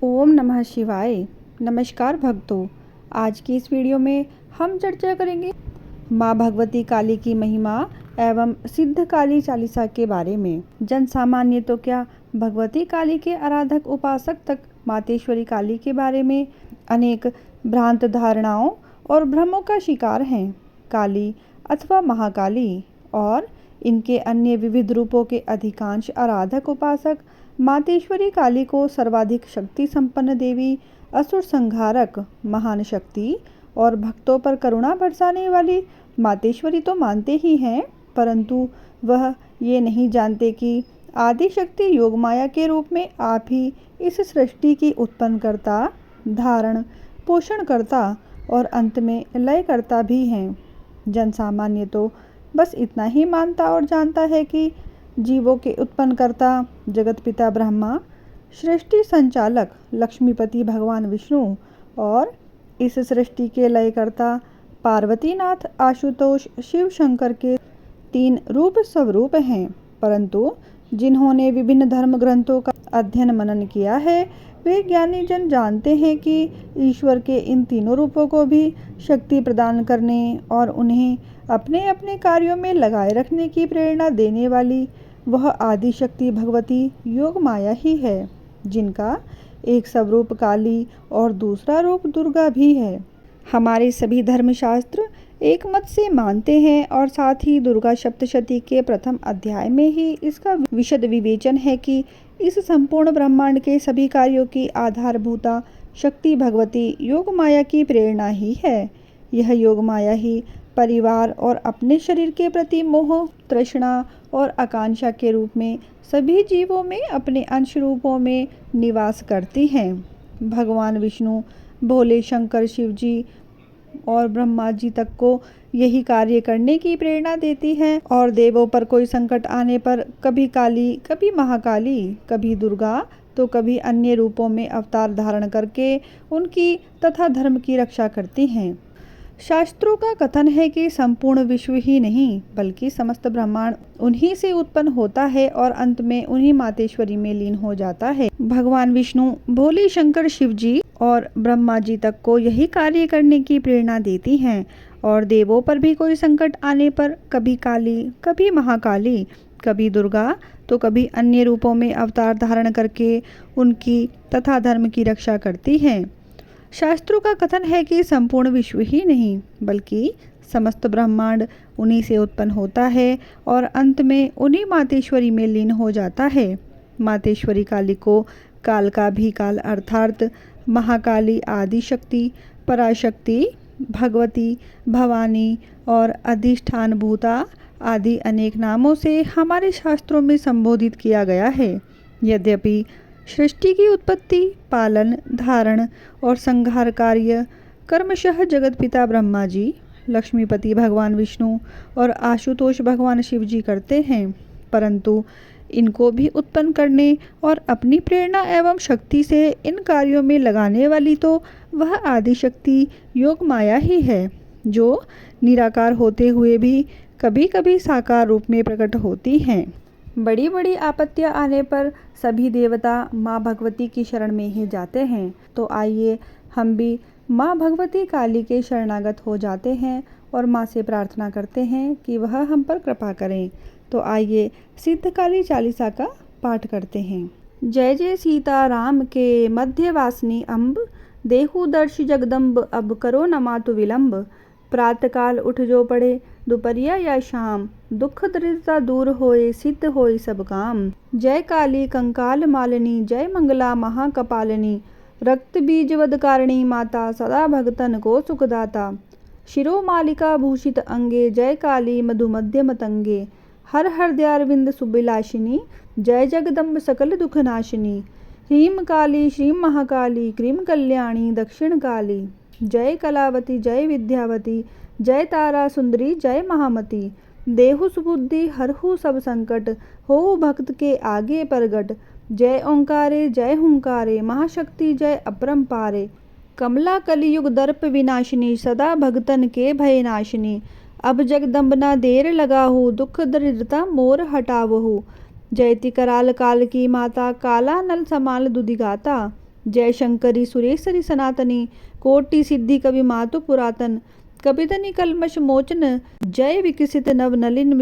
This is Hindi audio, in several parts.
ओम नमः शिवाय। नमस्कार भक्तों, आज की इस वीडियो में हम चर्चा करेंगे माँ भगवती काली की महिमा एवं सिद्ध काली चालीसा के बारे में। जन सामान्य तो क्या, भगवती काली के आराधक उपासक तक मातेश्वरी काली के बारे में अनेक भ्रांत धारणाओं और भ्रमों का शिकार हैं। काली अथवा महाकाली और इनके अन्य विविध रूपों के अधिकांश आराधक उपासक मातेश्वरी काली को सर्वाधिक शक्ति संपन्न देवी, असुर संहारक महान शक्ति और भक्तों पर करुणा बरसाने वाली मातेश्वरी तो मानते ही हैं, परंतु वह ये नहीं जानते कि आदि शक्ति योग माया के रूप में आप ही इस सृष्टि की उत्पन्नकर्ता, धारण, पोषणकर्ता और अंत में लयकर्ता भी हैं। जन सामान्य तो बस इतना ही मानता और जानता है कि जीवों के उत्पन्नकर्ता जगत पिता ब्रह्मा, सृष्टि संचालक लक्ष्मीपति भगवान विष्णु और इस सृष्टि के लयकर्ता पार्वतीनाथ आशुतोष शिव शंकर के तीन रूप स्वरूप हैं। परंतु जिन्होंने विभिन्न धर्म ग्रंथों का अध्ययन मनन किया है, वे ज्ञानी जन जानते हैं कि ईश्वर के इन तीनों रूपों को भी शक्ति प्रदान करने और उन्हें अपने अपने कार्यों में लगाए रखने की प्रेरणा देने वाली वह आदि शक्ति भगवती योग माया ही है, जिनका एक स्वरूप काली और दूसरा रूप दुर्गा भी है। हमारे सभी धर्मशास्त्र एक मत से मानते हैं और साथ ही दुर्गा सप्तशती के प्रथम अध्याय में ही इसका विशद विवेचन है कि इस संपूर्ण ब्रह्मांड के सभी कार्यों की आधारभूता शक्ति भगवती योग माया की प्रेरणा ही है। यह योग माया ही परिवार और अपने शरीर के प्रति मोह, तृष्णा और आकांक्षा के रूप में सभी जीवों में अपने अंश रूपों में निवास करती हैं। भगवान विष्णु, भोले शंकर, शिव जी और ब्रह्मा जी तक को यही कार्य करने की प्रेरणा देती है और देवों पर कोई संकट आने पर कभी काली, कभी महाकाली, कभी दुर्गा तो कभी अन्य रूपों में अवतार धारण करके उनकी तथा धर्म की रक्षा करती हैं। शास्त्रों का कथन है कि संपूर्ण विश्व ही नहीं बल्कि समस्त ब्रह्मांड उन्हीं से उत्पन्न होता है और अंत में उन्हीं मातेश्वरी में लीन हो जाता है। भगवान विष्णु, भोले शंकर, शिव जी और ब्रह्मा जी तक को यही कार्य करने की प्रेरणा देती हैं और देवों पर भी कोई संकट आने पर कभी काली, कभी महाकाली, कभी दुर्गा तो कभी अन्य रूपों में अवतार धारण करके उनकी तथा धर्म की रक्षा करती हैं। शास्त्रों का कथन है कि संपूर्ण विश्व ही नहीं बल्कि समस्त ब्रह्मांड उन्हीं से उत्पन्न होता है और अंत में उन्हीं मातेश्वरी में लीन हो जाता है। मातेश्वरी काली को काल का भी काल अर्थात महाकाली, आदि शक्ति, पराशक्ति, भगवती, भवानी और अधिष्ठान भूता आदि अनेक नामों से हमारे शास्त्रों में संबोधित किया गया है। यद्यपि सृष्टि की उत्पत्ति, पालन, धारण और संहार कार्य कर्मशः जगत पिता ब्रह्मा जी, लक्ष्मीपति भगवान विष्णु और आशुतोष भगवान शिव जी करते हैं, परंतु इनको भी उत्पन्न करने और अपनी प्रेरणा एवं शक्ति से इन कार्यों में लगाने वाली तो वह आदि शक्ति योग माया ही है, जो निराकार होते हुए भी कभी कभी साकार रूप में प्रकट होती हैं। बड़ी बड़ी आपत्तियां आने पर सभी देवता माँ भगवती की शरण में ही जाते हैं। तो आइए हम भी माँ भगवती काली के शरणागत हो जाते हैं और माँ से प्रार्थना करते हैं कि वह हम पर कृपा करें। तो आइए सिद्ध काली चालीसा का पाठ करते हैं। जय जय सीता राम के मध्यवासिनी अम्ब, देहु दर्श जगदम्ब, अब करो न मातु विलम्ब। प्रातःकाल उठ जो पड़े, दोपहरिया या शाम, दुख दरिद्रता दूर होए, सिद्ध होए सब काम। जय काली कंकाल मालिनी, जय मंगला महाकपालिनी, रक्त बीज वधकारिणी माता, सदा भगतन को सुखदाता। शिरो मालिका भूषित अंगे, जय काली मधुमध्य मतंगे। हर हृदयारविंद सुबिलाशिनी, जय जगदम्ब सकल दुख नाशिनी। ह्रीं काली श्रीं महाकाली, क्रीं कल्याणी दक्षिण काली। जय कलावती, जय विद्यावती, जय तारा सुंदरी, जय महामती। देहु सुबुद्धि, हरहु सब संकट, हो भक्त के आगे प्रगट। जय ओंकारे, जय हुंकारे, महाशक्ति जय अपरंपारे। कमला कलियुग दर्प विनाशिनी, सदा भगतन के भय नाशिनी। अब जगदम्ब ना देर लगाहु, दुख दरिद्रता मोर हटावहु। जयति कराल काल की माता, काला नल समाल दुधिगाता। जय शंकरी सुरेश्वरी सनातनी, कोटि सिद्धि कवि मातु पुरातन, कपितनि कल्मष मोचन, जय विकसित नवनलिन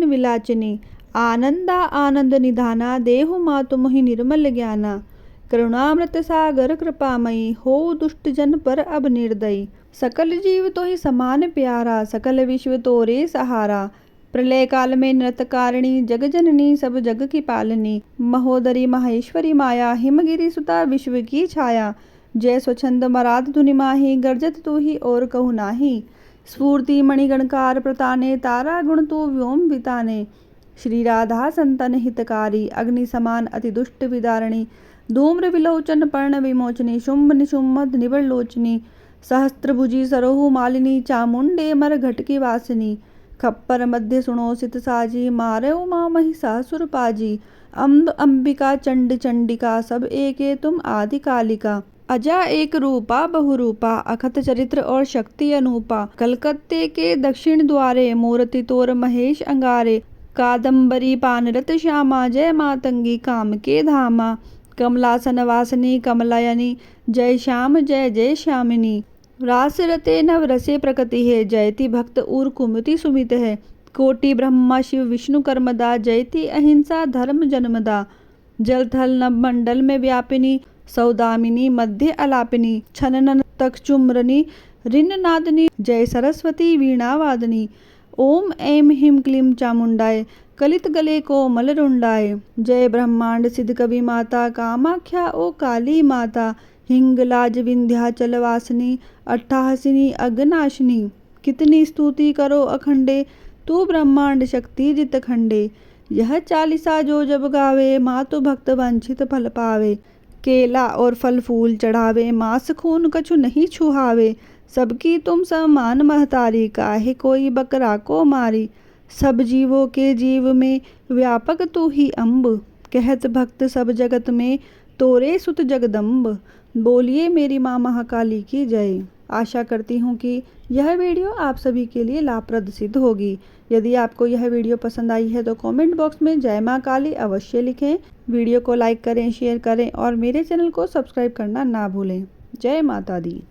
विलाचिनी, आनंदा आनंद निधाना, देहु मातु मोहि निर्मल ज्ञाना, करुणामृत सागर कृपामयी, हो दुष्ट जन पर अब निर्दयी, सकल जीव तो ही समान प्यारा, सकल विश्व तोरे सहारा, प्रलय काल में नृतकारिणी, जग जननी सब जग की पालनी, महोदरी महेश्वरी माया, हिमगिरी सुता विश्व की छाया, जय स्वच्छंद मराद धुनि माही, गर्जत तू ही और कहु नाही, स्फूर्ति मणिगणकार प्रताने, तारा गुण तू व्योम विताने, श्री राधा संतन हितकारी, अग्नि समान अति दुष्ट विदारिणी, धूम्र विलोचन पर्ण विमोचनी, शुंभ निशुम्भ निबड़ लोचनी, सहस्त्रभुजी सरोहु मालिनी, चामुंडे मर घटकी वासिनी, खप्पर मध्य सुणोसित साजी, मारे उमा महिषासुर पाजी, अम्ब अंबिका चंड चंडिका, सब एके तुम आदि कालिका, अजा एक रूपा बहुरूपा, अखत चरित्र और शक्ति अनूपा, कलकत्ते के दक्षिण द्वारे, मूर्ति तोर महेश अंगारे, कादम्बरी पानरत श्यामा, जय मातंगी काम के धामा, कमलासन वासनी कमलायनी, जय श्याम जय जय श्यामिनी, रास रते नव रसे प्रकृति है, जयति भक्त उर कुमति सुमित है, कोटि ब्रह्मा शिव विष्णु कर्मदा, जयति अहिंसा धर्म जन्मदा, जल थल नभ मंडल में व्यापिनी, सौदामिनी मध्य अलापिनी, छनन तक चुम्रनी रिन नादनी, जय सरस्वती वीणा वादनी, ओम ऐं ह्रीं क्लीं चामुंडाय, कलित गले को मल रुंडाय, जय ब्रह्मांड सिद्ध कवि माता, कामाख्या ओ काली माता, हिंगलाज विंध्याचल वासिनी, अट्ठाहसिनी अग्नाशिनी, कितनी स्तुति करो अखंडे, तू ब्रह्मांड शक्ति जित खंडे, यह चालीसा जो जब गावे, मातु भक्त वंचित फल पावे, केला और फल फूल चढ़ावे, मांस खून कछु नहीं छुहावे, सबकी तुम समान महतारी, काहे कोई बकरा को मारी, सब जीवों के जीव में व्यापक तू ही अम्ब, कहत भक्त सब जगत में तोरे सुत जगदम्ब, बोलिए मेरी माँ महाकाली की जय। आशा करती हूँ कि यह वीडियो आप सभी के लिए लाभप्रद सिद्ध होगी। यदि आपको यह वीडियो पसंद आई है तो कमेंट बॉक्स में जय माँ काली अवश्य लिखें। वीडियो को लाइक करें, शेयर करें और मेरे चैनल को सब्सक्राइब करना ना भूलें। जय माता दी।